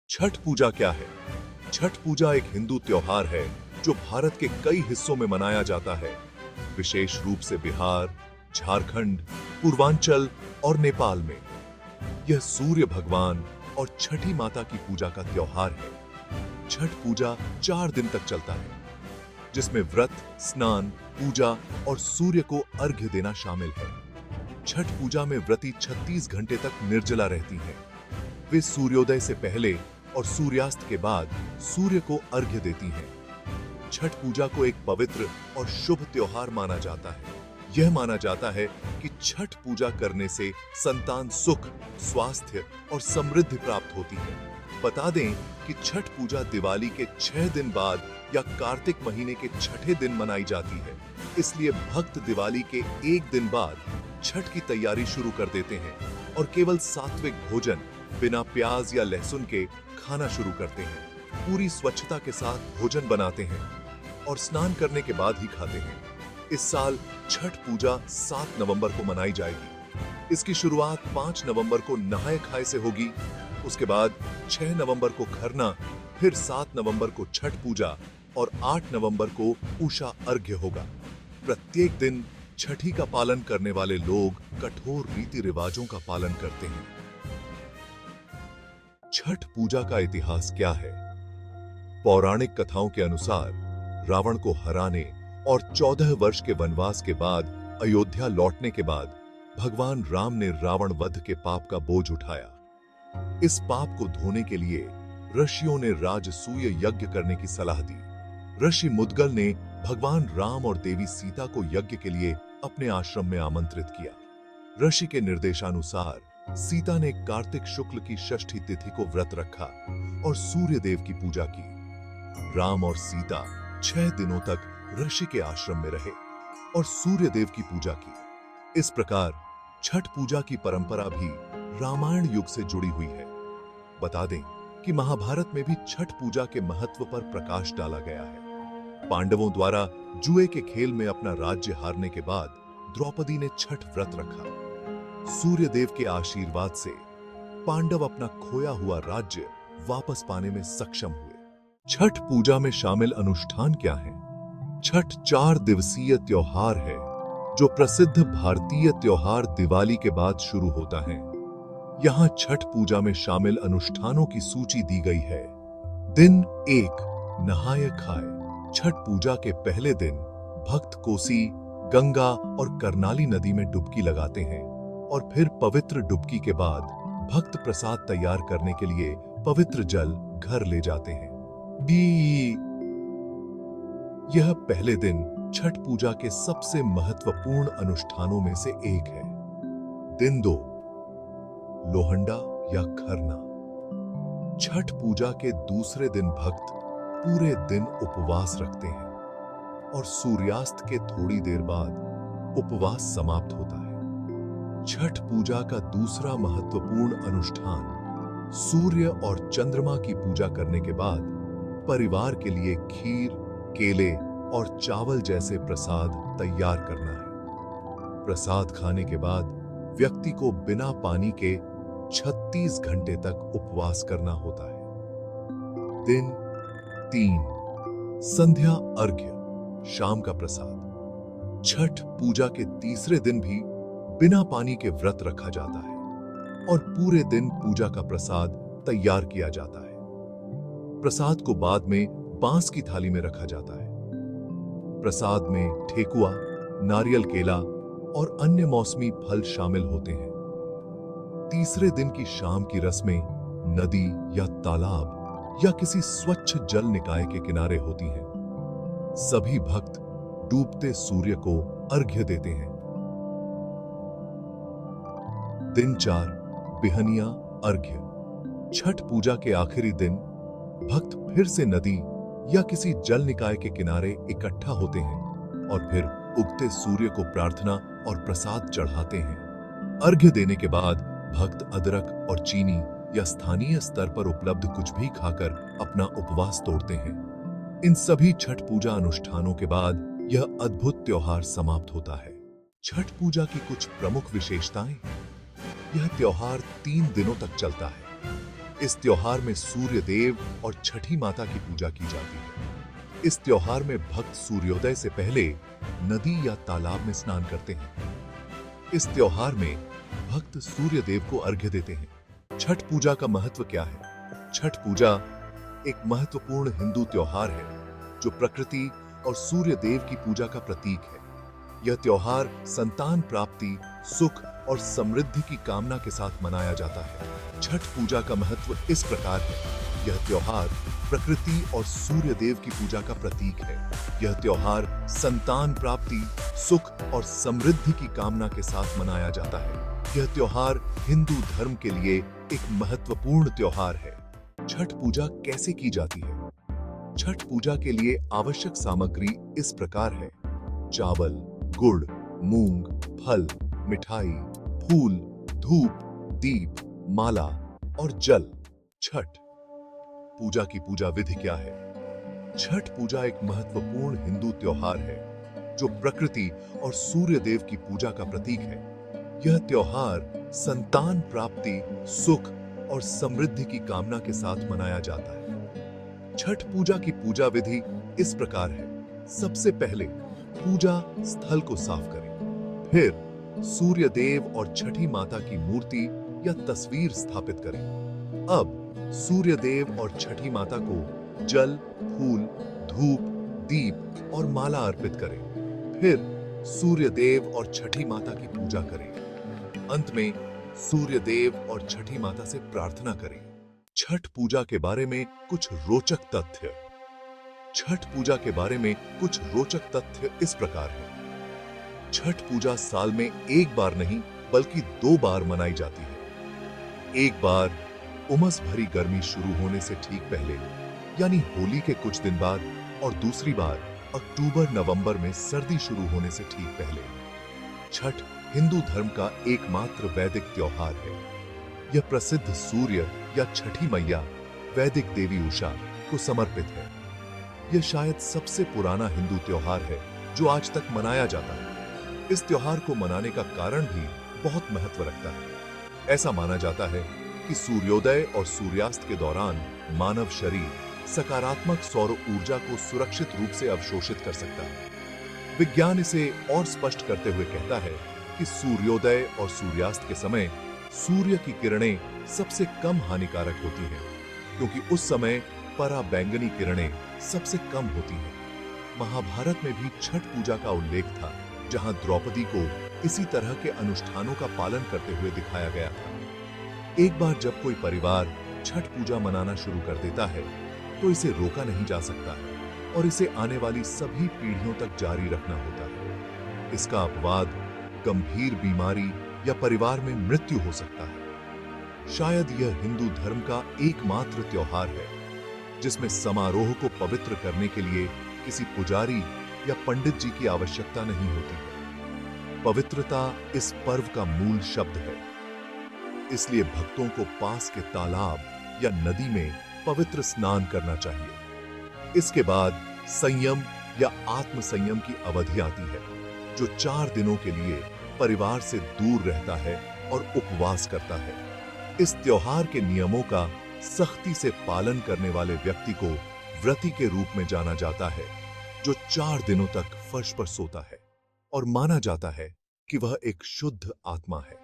छठ पूजा क्या है? छठ पूजा एक हिंदू त्योहार है जो भारत के कई हिस्सों में मनाया जाता है, विशेष रूप से बिहार, झारखंड, पूर्वांचल और नेपाल में। यह सूर्य भगवान और छठी माता की पूजा का त्योहार है। छठ पूजा 4 दिन तक चलता है, जिसमें व्रत, स्नान, पूजा और सूर्य को अर्घ्य देना शामिल है। छठ पूजा में व्रती 36 घंटे तक निर्जला रहती हैं। वे सूर्योदय से पहले और सूर्यास्त के बाद सूर्य को अर्घ्य देती हैं। छठ पूजा को एक पवित्र और शुभ त्योहार माना जाता है। यह माना जाता है कि छठ पूजा करने से संतान सुख, स्वास्थ्य और समृद्धि प्राप्त होती है। बता दें कि छठ पूजा दिवाली के 6 दिन बाद या कार्तिक महीने के छठे दिन मनाई जाती है। इसलिए भक्त दिवाली के 1 दिन बाद छठ की तैयारी शुरू कर देते हैं और केवल सात्विक भोजन बिना प्याज या लहसुन के खाना शुरू करते हैं। पूरी स्वच्छता के साथ भोजन बनाते हैं और स्नान करने के बाद ही खाते हैं। इस साल छठ पूजा 7 नवंबर को मनाई जाएगी। इसकी शुरुआत 5 नवंबर को नहाय खाए से होगी। उसके बाद 6 नवंबर को खरना, फिर 7 नवंबर को छठ पूजा और 8 नवंबर को उषा अर्घ्य होगा। प्रत्येक दिन छठी का पालन करने वाले लोग कठोर रीति रिवाजों का पालन करते हैं। छठ पूजा का इतिहास क्या है? पौराणिक कथाओं के अनुसार रावण को हराने और 14 वर्ष के वनवास के बाद अयोध्या लौटने के बाद भगवान राम ने रावण वध के पाप का बोझ उठाया। इस पाप को धोने के लिए ऋषियों ने राजसूय यज्ञ करने की सलाह दी। ऋषि मुद्गल ने भगवान राम और देवी सीता को यज्ञ के लिए अपने आश्रम में आमंत्रित किया। ऋषि के निर्देशानुसार सीता ने कार्तिक शुक्ल की षष्ठी तिथि को व्रत रखा और सूर्य देव की पूजा की। राम और सीता 6 दिनों तक ऋषि के आश्रम में रहे और सूर्य देव की पूजा की। इस प्रकार छठ पूजा की परंपरा भी रामायण युग से जुड़ी हुई है। बता दें कि महाभारत में भी छठ पूजा के महत्व पर प्रकाश डाला गया है। पांडवों द्वारा जुए के खेल में अपना राज्य हारने के बाद द्रौपदी ने छठ व्रत रखा। सूर्य देव के आशीर्वाद से पांडव अपना खोया हुआ राज्य वापस पाने में सक्षम हुए। छठ पूजा में शामिल अनुष्ठान क्या हैं? छठ 4 दिवसीय त्योहार है जो प्रसिद्ध भारतीय त्योहार दिवाली के बाद शुरू होता है। यहाँ छठ पूजा में शामिल अनुष्ठानों की सूची दी गई है। दिन 1, नहाय खाए। छठ पूजा के पहले दिन भक्त कोसी, गंगा और करनाली नदी में डुबकी लगाते हैं और फिर पवित्र डुबकी के बाद भक्त प्रसाद तैयार करने के लिए पवित्र जल घर ले जाते हैं। यह पहले दिन छठ पूजा के सबसे महत्वपूर्ण अनुष्ठानों में से एक है। दिन 2, लोहंडा या खरना। छठ पूजा के दूसरे दिन भक्त पूरे दिन उपवास रखते हैं और सूर्यास्त के थोड़ी देर बाद उपवास समाप्त होता है। छठ पूजा का दूसरा महत्वपूर्ण अनुष्ठान सूर्य और चंद्रमा की पूजा करने के बाद परिवार के लिए खीर, केले और चावल जैसे प्रसाद तैयार करना है। प्रसाद खाने के बाद व्यक्ति को बिना पानी के 36 घंटे तक उपवास करना होता है। दिन 3, संध्या अर्घ्य, शाम का प्रसाद। छठ पूजा के तीसरे दिन भी बिना पानी के व्रत रखा जाता है और पूरे दिन पूजा का प्रसाद तैयार किया जाता है। प्रसाद को बाद में बांस की थाली में रखा जाता है। प्रसाद में ठेकुआ, नारियल केला और अन्य मौसमी फल शामिल होते हैं। तीसरे दिन की शाम की रस्में नदी या तालाब या किसी स्वच्छ जल निकाय के किनारे होती हैं। सभी भक्त डूबते सूर्य को अर्घ्य देते हैं। दिन 4, बिहनिया अर्घ्य। छठ पूजा के आखिरी दिन भक्त फिर से नदी या किसी जल निकाय के किनारे इकट्ठा होते हैं और फिर उगते सूर्य को प्रार्थना और प्रसाद चढ़ाते हैं। अर्घ्य देने के बाद भक्त अदरक और चीनी या स्थानीय स्तर पर उपलब्ध कुछ भी खाकर अपना उपवास तोड़ते हैं। इन सभी छठ पूजा अनुष्ठानों के बाद यह अद्भुत त्योहार समाप्त होता है। छठ पूजा की कुछ प्रमुख विशेषताएं। यह त्योहार 3 दिनों तक चलता है। इस त्योहार में सूर्य देव और छठी माता की पूजा की जाती है। इस त्योहार में भक्त सूर्योदय से पहले नदी या तालाब में स्नान करते हैं। इस त्योहार में भक्त सूर्य देव को अर्घ्य देते हैं। छठ पूजा का महत्व क्या है? छठ पूजा एक महत्वपूर्ण हिंदू त्योहार है जो प्रकृति और सूर्य देव की पूजा का प्रतीक है। यह त्योहार संतान प्राप्ति, सुख और समृद्धि की कामना के साथ मनाया जाता है। छठ पूजा का महत्व इस प्रकार है। यह त्योहार प्रकृति और सूर्य देव की पूजा का प्रतीक है। यह त्योहार संतान प्राप्ति, सुख और समृद्धि की कामना के साथ मनाया जाता है। यह त्योहार हिंदू धर्म के लिए एक महत्वपूर्ण त्योहार है। छठ पूजा कैसे की जाती है? छठ पूजा के लिए आवश्यक सामग्री इस प्रकार है: चावल, गुड़, मूंग, फल, मिठाई, फूल, धूप, दीप, माला और जल। छठ पूजा की पूजा विधि क्या है? छठ पूजा एक महत्वपूर्ण हिंदू त्योहार है जो प्रकृति और सूर्य देव की पूजा का प्रतीक है। यह त्योहार संतान प्राप्ति, सुख और समृद्धि की कामना के साथ मनाया जाता है। छठ पूजा की पूजा विधि इस प्रकार है: सबसे पहले पूजा स्थल को साफ करें। फिर सूर्य देव और छठी माता की मूर्ति या तस्वीर स्थापित करें। अब सूर्य देव और छठी माता को जल, फूल, धूप, दीप और माला अर्पित करें। फिर सूर्य देव और छठी माता की पूजा करें। अंत में सूर्य देव और छठी माता से प्रार्थना करें। छठ पूजा के बारे में कुछ रोचक तथ्य। छठ पूजा के बारे में कुछ रोचक तथ्य इस प्रकार है। छठ पूजा साल में एक बार नहीं बल्कि 2 बार मनाई जाती है। एक बार उमस भरी गर्मी शुरू होने से ठीक पहले यानी होली के कुछ दिन बाद, और दूसरी बार अक्टूबर-नवंबर में सर्दी शुरू होने से ठीक पहले। छठ हिंदू धर्म का एकमात्र वैदिक त्योहार है। यह प्रसिद्ध सूर्य या छठी मैया, वैदिक देवी उषा को समर्पित है। यह शायद सबसे पुराना हिंदू त्योहार है जो आज तक मनाया जाता है। इस त्योहार को मनाने का कारण भी बहुत महत्व रखता है। ऐसा माना जाता है कि सूर्योदय और सूर्यास्त के दौरान मानव शरीर सकारात्मक सौर ऊर्जा को सुरक्षित रूप से अवशोषित कर सकता है। विज्ञान इसे और स्पष्ट करते हुए कहता है कि सूर्योदय और सूर्यास्त के समय सूर्य की किरणें सबसे कम हानिकारक होती हैं, क्योंकि उस समय पराबैंगनी किरणें सबसे कम होती हैं। महाभारत में भी छठ पूजा का उल्लेख था, जहां द्रौपदी को इसी तरह के अनुष्ठानों का पालन करते हुए दिखाया गया था। एक बार जब कोई परिवार छठ पूजा मनाना शुरू कर देता है तो इसे रोका नहीं जा सकता और इसे आने वाली सभी पीढ़ियों तक जारी रखना होता है। इसका अपवाद गंभीर बीमारी या परिवार में मृत्यु हो सकता है। शायद यह हिंदू धर्म का एकमात्र त्योहार है जिसमें समारोह को पवित्र करने के लिए किसी पुजारी या पंडित जी की आवश्यकता नहीं होती है। पवित्रता इस पर्व का मूल शब्द है, इसलिए भक्तों को पास के तालाब या नदी में पवित्र स्नान करना चाहिए। इसके बाद संयम या आत्म संयम की अवधि आती है, जो 4 दिनों के लिए परिवार से दूर रहता है और उपवास करता है। इस त्योहार के नियमों का सख्ती से पालन करने वाले व्यक्ति को व्रती के रूप में जाना जाता है, जो 4 दिनों तक फर्श पर सोता है और माना जाता है कि वह एक शुद्ध आत्मा है।